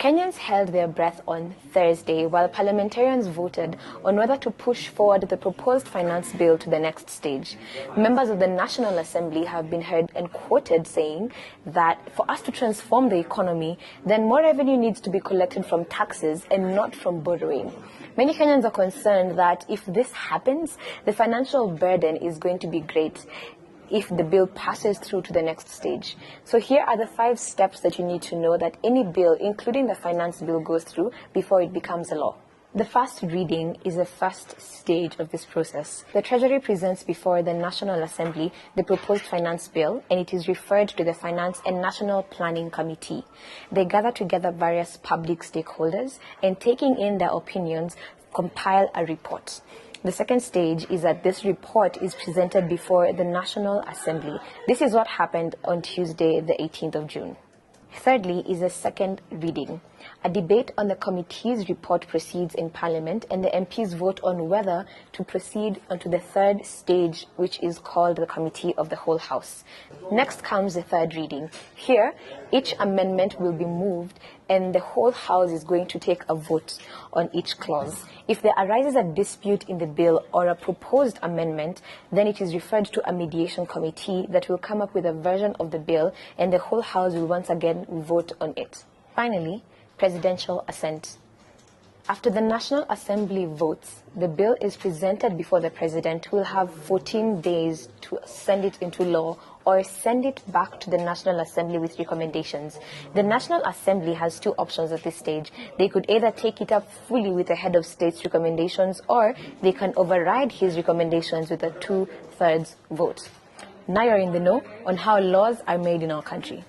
Kenyans held their breath on Thursday while parliamentarians voted on whether to push forward the proposed finance bill to the next stage. Members of the National Assembly have been heard and quoted saying that for us to transform the economy, then more revenue needs to be collected from taxes and not from borrowing. Many Kenyans are concerned that if this happens, the financial burden is going to be great if the bill passes through to the next stage. So here are the 5 steps that you need to know that any bill, including the finance bill, goes through before it becomes a law. The first reading is the first stage of this process. The Treasury presents before the National Assembly the proposed finance bill, and it is referred to the Finance and National Planning Committee. They gather together various public stakeholders and, taking in their opinions, compile a report. The second stage is that this report is presented before the National Assembly. This is what happened on Tuesday, the 18th of June. Thirdly is the second reading. A debate on the committee's report proceeds in Parliament, and the MPs vote on whether to proceed onto the third stage, which is called the Committee of the Whole House. Next comes the third reading. Here, each amendment will be moved, and the whole House is going to take a vote on each clause. If there arises a dispute in the bill or a proposed amendment, then it is referred to a mediation committee that will come up with a version of the bill, and the whole House will once again vote on it. Finally, presidential assent. After the National Assembly votes, the bill is presented before the president, who will have 14 days to send it into law or send it back to the National Assembly with recommendations. The National Assembly has 2 options at this stage. They could either take it up fully with the head of state's recommendations, or they can override his recommendations with a 2/3 vote. Now you're in the know on how laws are made in our country.